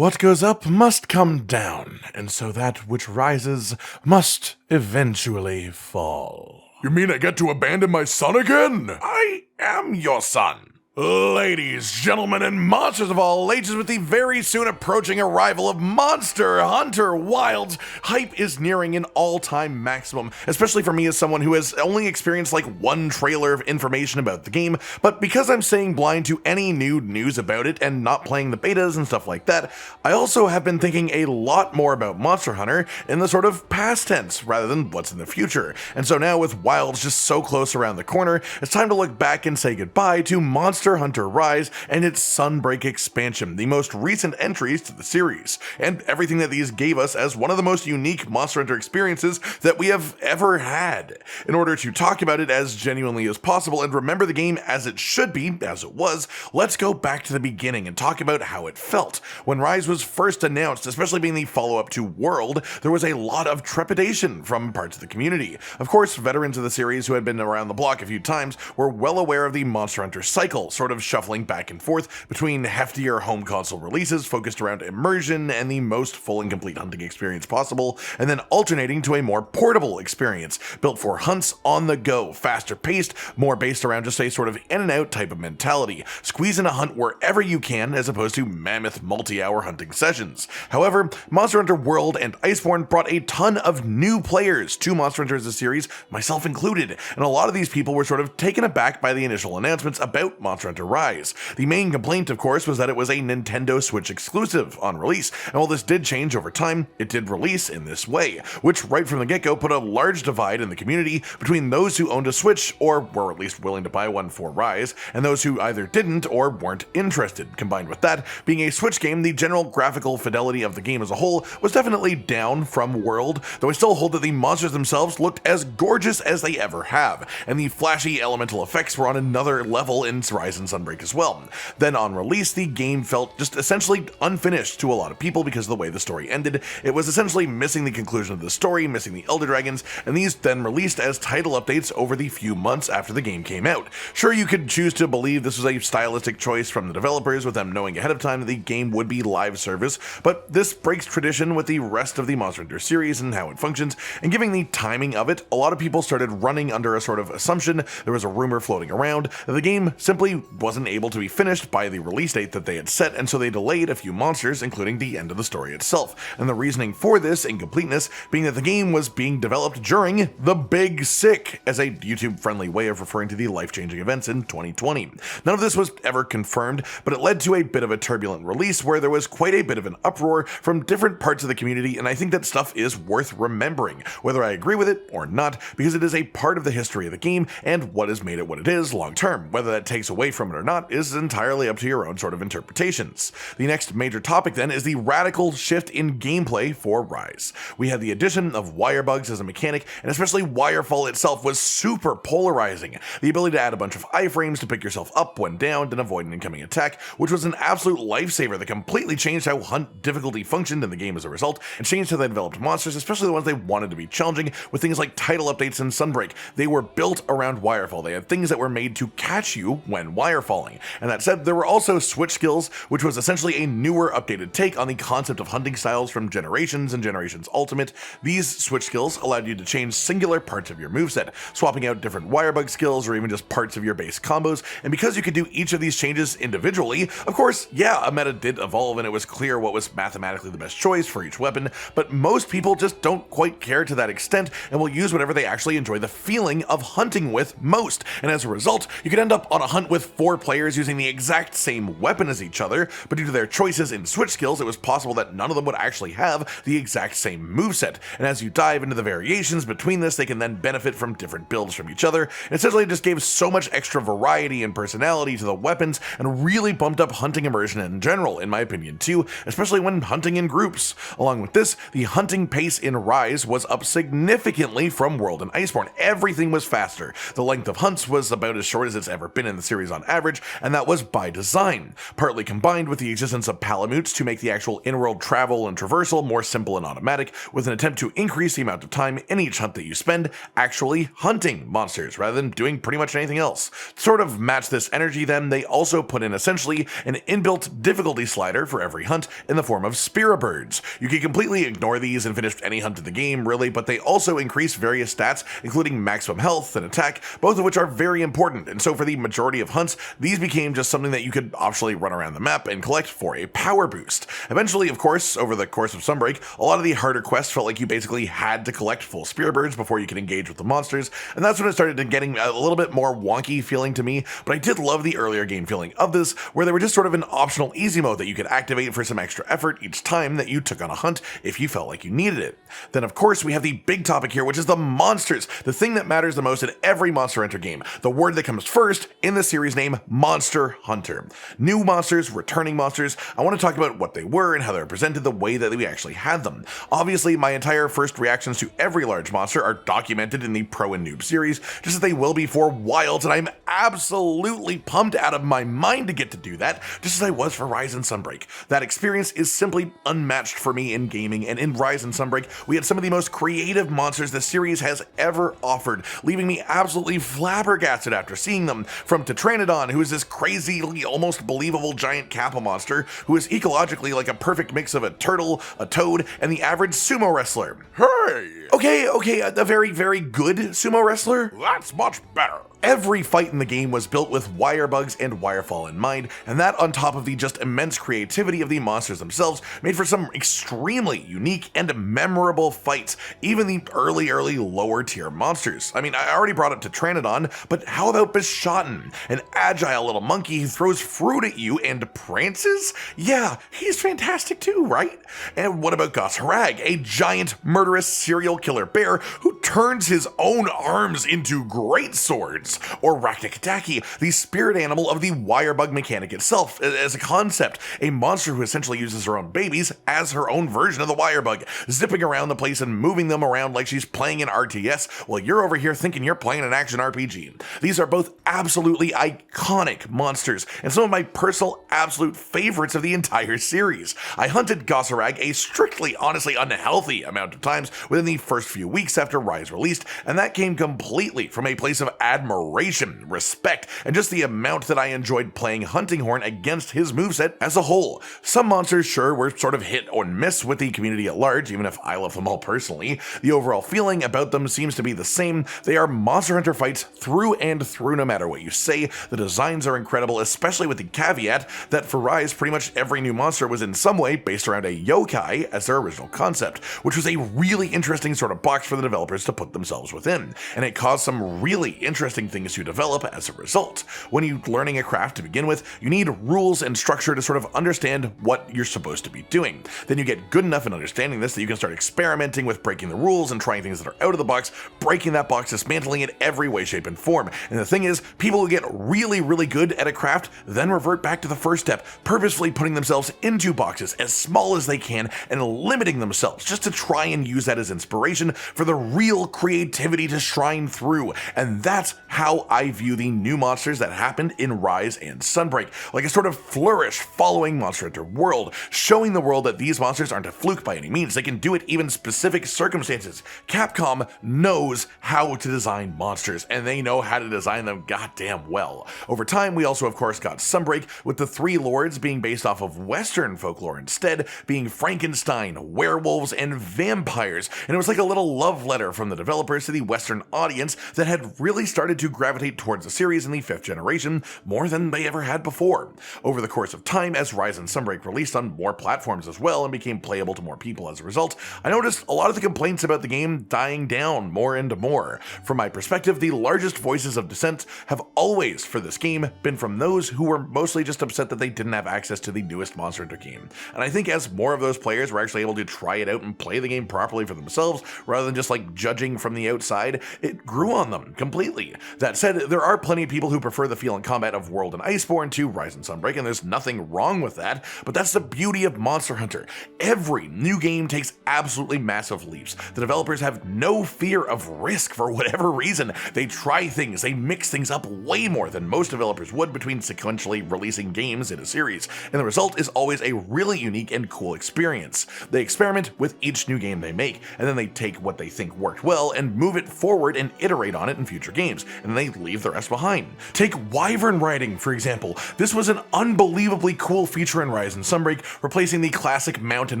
What goes up must come down, and so that which rises must eventually fall. You mean I get to abandon my son again? I am your son. Ladies, gentlemen, and monsters of all ages, with the very soon approaching arrival of Monster Hunter Wilds, hype is nearing an all-time maximum, especially for me as someone who has only experienced like one trailer of information about the game, but because I'm staying blind to any new news about it and not playing the betas and stuff like that, I also have been thinking a lot more about Monster Hunter in the sort of past tense rather than what's in the future. And so now with Wilds just so close around the corner, it's time to look back and say goodbye to Monster Hunter Rise and its Sunbreak expansion, the most recent entries to the series, and everything that these gave us as one of the most unique Monster Hunter experiences that we have ever had. In order to talk about it as genuinely as possible and remember the game as it should be, as it was, let's go back to the beginning and talk about how it felt. When Rise was first announced, especially being the follow-up to World, there was a lot of trepidation from parts of the community. Of course, veterans of the series who had been around the block a few times were well aware of the Monster Hunter cycle, sort of shuffling back and forth between heftier home console releases focused around immersion and the most full and complete hunting experience possible, and then alternating to a more portable experience, built for hunts on the go, faster paced, more based around just a sort of in and out type of mentality, squeeze in a hunt wherever you can as opposed to mammoth multi-hour hunting sessions. However, Monster Hunter World and Iceborne brought a ton of new players to Monster Hunter as a series, myself included, and a lot of these people were sort of taken aback by the initial announcements about Monster Hunter Rise. The main complaint, of course, was that it was a Nintendo Switch exclusive on release, and while this did change over time, it did release in this way, which right from the get-go put a large divide in the community between those who owned a Switch, or were at least willing to buy one for Rise, and those who either didn't or weren't interested. Combined with that, being a Switch game, the general graphical fidelity of the game as a whole was definitely down from World, though I still hold that the monsters themselves looked as gorgeous as they ever have, and the flashy elemental effects were on another level in Rise and Sunbreak as well. Then on release, the game felt just essentially unfinished to a lot of people because of the way the story ended. It was essentially missing the conclusion of the story, missing the Elder Dragons, and these then released as title updates over the few months after the game came out. Sure, you could choose to believe this was a stylistic choice from the developers with them knowing ahead of time that the game would be live service, but this breaks tradition with the rest of the Monster Hunter series and how it functions, and given the timing of it, a lot of people started running under a sort of assumption, there was a rumor floating around, that the game simply wasn't able to be finished by the release date that they had set, and so they delayed a few monsters, including the end of the story itself. And the reasoning for this incompleteness being that the game was being developed during the Big Sick, as a YouTube-friendly way of referring to the life-changing events in 2020. None of this was ever confirmed, but it led to a bit of a turbulent release where there was quite a bit of an uproar from different parts of the community, and I think that stuff is worth remembering, whether I agree with it or not, because it is a part of the history of the game and what has made it what it is long-term. Whether that takes away from it or not is entirely up to your own sort of interpretations. The next major topic then is the radical shift in gameplay for Rise. We had the addition of wire bugs as a mechanic, and especially wirefall itself was super polarizing. The ability to add a bunch of iframes to pick yourself up when downed and avoid an incoming attack, which was an absolute lifesaver that completely changed how hunt difficulty functioned in the game as a result, and changed how they developed monsters, especially the ones they wanted to be challenging, with things like title updates and Sunbreak. They were built around wirefall. They had things that were made to catch you when wirefalling. And that said, there were also switch skills, which was essentially a newer, updated take on the concept of hunting styles from Generations and Generations Ultimate. These switch skills allowed you to change singular parts of your moveset, swapping out different wirebug skills or even just parts of your base combos, and because you could do each of these changes individually, of course, yeah, a meta did evolve and it was clear what was mathematically the best choice for each weapon, but most people just don't quite care to that extent and will use whatever they actually enjoy the feeling of hunting with most, and as a result, you could end up on a hunt with 4 players using the exact same weapon as each other, but due to their choices in switch skills, it was possible that none of them would actually have the exact same moveset, and as you dive into the variations between this, they can then benefit from different builds from each other, and essentially it just gave so much extra variety and personality to the weapons, and really bumped up hunting immersion in general, in my opinion too, especially when hunting in groups. Along with this, the hunting pace in Rise was up significantly from World and Iceborne. Everything was faster. The length of hunts was about as short as it's ever been in the series monsters on average, and that was by design, partly combined with the existence of palamutes to make the actual in-world travel and traversal more simple and automatic, with an attempt to increase the amount of time in each hunt that you spend actually hunting monsters rather than doing pretty much anything else. To sort of match this energy then, they also put in essentially an inbuilt difficulty slider for every hunt in the form of birds. You can completely ignore these and finish any hunt in the game really, but they also increase various stats including maximum health and attack, both of which are very important, and so for the majority of hunts, these became just something that you could optionally run around the map and collect for a power boost. Eventually, of course, over the course of Sunbreak, a lot of the harder quests felt like you basically had to collect full birds before you could engage with the monsters, and that's when it started to getting a little bit more wonky feeling to me, but I did love the earlier game feeling of this, where they were just sort of an optional easy mode that you could activate for some extra effort each time that you took on a hunt if you felt like you needed it. Then of course we have the big topic here, which is the monsters, the thing that matters the most in every Monster Hunter game, the word that comes first in the series name, Monster Hunter. New monsters, returning monsters, I want to talk about what they were and how they're presented the way that we actually had them. Obviously my entire first reactions to every large monster are documented in the Pro and Noob series, just as they will be for Wilds, and I'm absolutely pumped out of my mind to get to do that, just as I was for Rise and Sunbreak. That experience is simply unmatched for me in gaming, and in Rise and Sunbreak, we had some of the most creative monsters the series has ever offered, leaving me absolutely flabbergasted after seeing them, from Tetranodon, who is this crazily, almost believable giant kappa monster, who is ecologically like a perfect mix of a turtle, a toad, and the average sumo wrestler. Hey! Okay, a very, very good sumo wrestler? That's much better. Every fight in the game was built with wire bugs and wirefall in mind, and that on top of the just immense creativity of the monsters themselves made for some extremely unique and memorable fights, even the early lower tier monsters. I mean, I already brought up Tetranodon, but how about Bishotten, an agile little monkey who throws fruit at you and prances? Yeah, he's fantastic too, right? And what about Gosharag, a giant murderous serial killer bear who turns his own arms into great swords? Or Raktakataki, the spirit animal of the wirebug mechanic itself, as a concept, a monster who essentially uses her own babies as her own version of the wirebug, zipping around the place and moving them around like she's playing an RTS while you're over here thinking you're playing an action RPG. These are both absolutely iconic monsters, and some of my personal absolute favorites of the entire series. I hunted Gosharag a strictly, honestly unhealthy amount of times within the first few weeks after Rise released, and that came completely from a place of admiration, respect, and just the amount that I enjoyed playing Hunting Horn against his moveset as a whole. Some monsters sure were sort of hit or miss with the community at large, even if I love them all personally. The overall feeling about them seems to be the same. They are Monster Hunter fights through and through no matter what you say. The designs are incredible, especially with the caveat that for Rise pretty much every new monster was in some way based around a yokai as their original concept, which was a really interesting sort of box for the developers to put themselves within, and it caused some really interesting things to develop as a result. When you're learning a craft to begin with, you need rules and structure to sort of understand what you're supposed to be doing. Then you get good enough in understanding this that you can start experimenting with breaking the rules and trying things that are out of the box, breaking that box, dismantling it every way, shape, and form. And the thing is, people who get really good at a craft then revert back to the first step, purposefully putting themselves into boxes as small as they can and limiting themselves just to try and use that as inspiration for the real creativity to shine through. And that's how I view the new monsters that happened in Rise and Sunbreak, like a sort of flourish following Monster Hunter World, showing the world that these monsters aren't a fluke by any means. They can do it even specific circumstances. Capcom knows how to design monsters, and they know how to design them goddamn well. Over time, we also of course got Sunbreak, with the three lords being based off of Western folklore instead, being Frankenstein, werewolves, and vampires, and it was like a little love letter from the developers to the Western audience that had really started to gravitate towards the series in the 5th generation more than they ever had before. Over the course of time, as Rise and Sunbreak released on more platforms as well and became playable to more people as a result, I noticed a lot of the complaints about the game dying down more and more. From my perspective, the largest voices of dissent have always, for this game, been from those who were mostly just upset that they didn't have access to the newest Monster Hunter game. And I think as more of those players were actually able to try it out and play the game properly for themselves, themselves rather than just like judging from the outside, it grew on them completely. That said, there are plenty of people who prefer the feel and combat of World and Iceborne to Rise and Sunbreak, and there's nothing wrong with that, but that's the beauty of Monster Hunter. Every new game takes absolutely massive leaps. The developers have no fear of risk for whatever reason. They try things, they mix things up way more than most developers would between sequentially releasing games in a series, and the result is always a really unique and cool experience. They experiment with each new game they make, and then they take what they think worked well and move it forward and iterate on it in future games, and then they leave the rest behind. Take wyvern riding, for example. This was an unbelievably cool feature in Rise and Sunbreak, replacing the classic mount in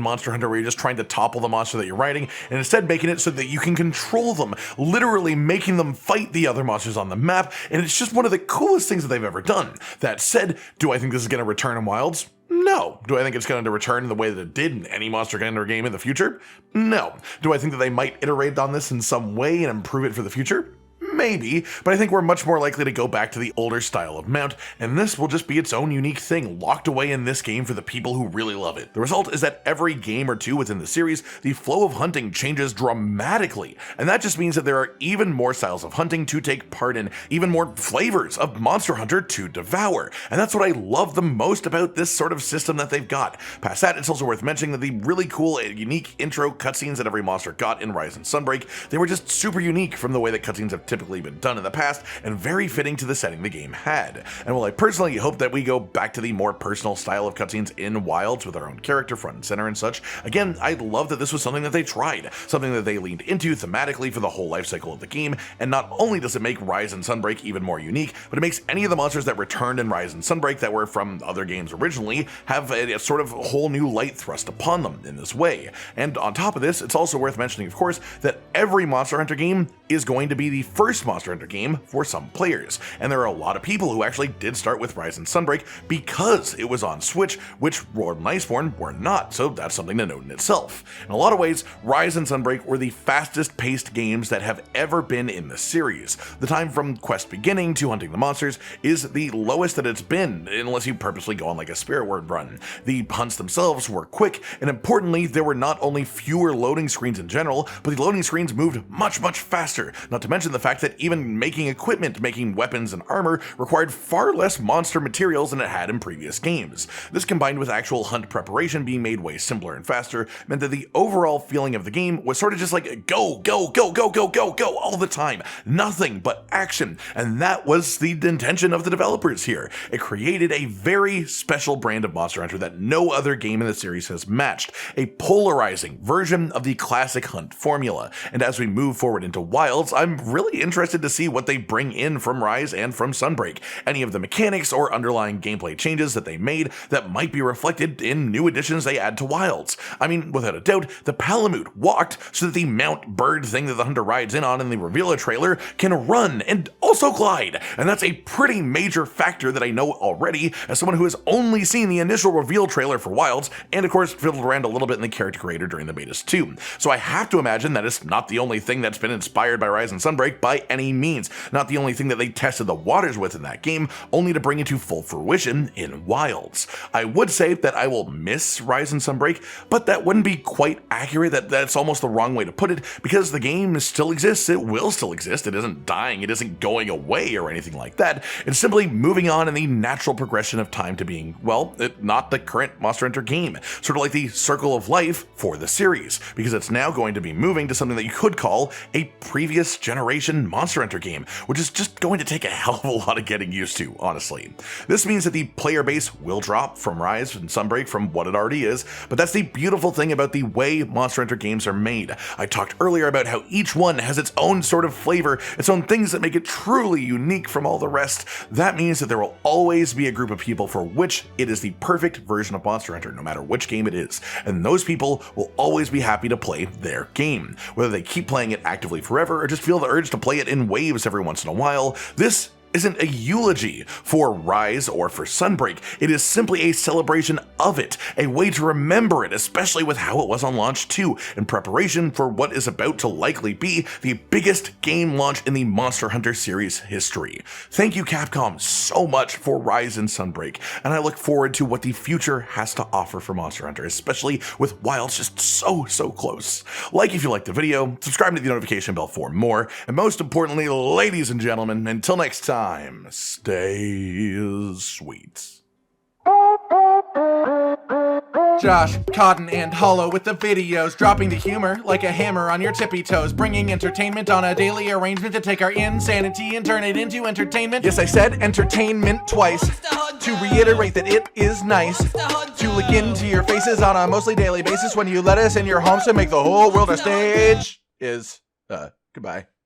Monster Hunter where you're just trying to topple the monster that you're riding, and instead making it so that you can control them, literally making them fight the other monsters on the map, and it's just one of the coolest things that they've ever done. That said, do I think this is going to return in Wilds? No. Do I think it's going to return in the way that it did in any Monster Hunter game in the future? No. Do I think that they might iterate on this in some way and improve it for the future? Maybe, but I think we're much more likely to go back to the older style of mount, and this will just be its own unique thing locked away in this game for the people who really love it. The result is that every game or two within the series, the flow of hunting changes dramatically, and that just means that there are even more styles of hunting to take part in, even more flavors of Monster Hunter to devour, and that's what I love the most about this sort of system that they've got. Past that, it's also worth mentioning that the really cool and unique intro cutscenes that every monster got in Rise and Sunbreak, they were just super unique from the way that cutscenes have typically been done in the past and very fitting to the setting the game had. And while I personally hope that we go back to the more personal style of cutscenes in Wilds with our own character front and center and such, again, I love that this was something that they tried, something that they leaned into thematically for the whole life cycle of the game, and not only does it make Rise and Sunbreak even more unique, but it makes any of the monsters that returned in Rise and Sunbreak that were from other games originally have a sort of whole new light thrust upon them in this way. And on top of this, it's also worth mentioning, of course, that every Monster Hunter game is going to be the first Monster Hunter game for some players, and there are a lot of people who actually did start with Rise and Sunbreak because it was on Switch, which World and Iceborne were not, so that's something to note in itself. In a lot of ways, Rise and Sunbreak were the fastest paced games that have ever been in the series. The time from quest beginning to hunting the monsters is the lowest that it's been, unless you purposely go on like a spirit word run. The hunts themselves were quick, and importantly, there were not only fewer loading screens in general, but the loading screens moved much faster, not to mention the fact that even making equipment, making weapons and armor required far less monster materials than it had in previous games. This, combined with actual hunt preparation being made way simpler and faster, meant that the overall feeling of the game was sort of just like go all the time, nothing but action, and that was the intention of the developers here. It created a very special brand of Monster Hunter that no other game in the series has matched, a polarizing version of the classic hunt formula, and as we move forward into Wilds, I'm really interested to see what they bring in from Rise and from Sunbreak, any of the mechanics or underlying gameplay changes that they made that might be reflected in new additions they add to Wilds. I mean, without a doubt, the Palamute walked so that the mount bird thing that the hunter rides in on in the reveal trailer can run and also glide, and that's a pretty major factor that I know already as someone who has only seen the initial reveal trailer for Wilds and of course fiddled around a little bit in the character creator during the betas too. So I have to imagine that it's not the only thing that's been inspired by Rise and Sunbreak by any means, not the only thing that they tested the waters with in that game, only to bring it to full fruition in Wilds. I would say that I will miss Rise and Sunbreak, but that wouldn't be quite accurate. That's almost the wrong way to put it, because the game still exists, it will still exist, it isn't dying, it isn't going away or anything like that. It's simply moving on in the natural progression of time to being, well, not the current Monster Hunter game, sort of like the circle of life for the series, because it's now going to be moving to something that you could call a previous generation Monster Hunter game, which is just going to take a hell of a lot of getting used to, honestly. This means that the player base will drop from Rise and Sunbreak from what it already is, but that's the beautiful thing about the way Monster Hunter games are made. I talked earlier about how each one has its own sort of flavor, its own things that make it truly unique from all the rest. That means that there will always be a group of people for which it is the perfect version of Monster Hunter, no matter which game it is, and those people will always be happy to play their game. Whether they keep playing it actively forever or just feel the urge to play it in waves every once in a while, this isn't a eulogy for Rise or for Sunbreak. It is simply a celebration of it, a way to remember it, especially with how it was on launch 2, in preparation for what is about to likely be the biggest game launch in the Monster Hunter series history. Thank you, Capcom, so much for Rise and Sunbreak, and I look forward to what the future has to offer for Monster Hunter, especially with Wilds just so close. Like if you liked the video, subscribe to the notification bell for more, and most importantly, ladies and gentlemen, until next time, stay sweet. Josh, Cotton, and Hollow with the videos, dropping the humor like a hammer on your tippy toes, bringing entertainment on a daily arrangement to take our insanity and turn it into entertainment. Yes, I said entertainment twice, to reiterate that it is nice to look into your faces on a mostly daily basis when you let us in your homes to make the whole world a stage. Goodbye.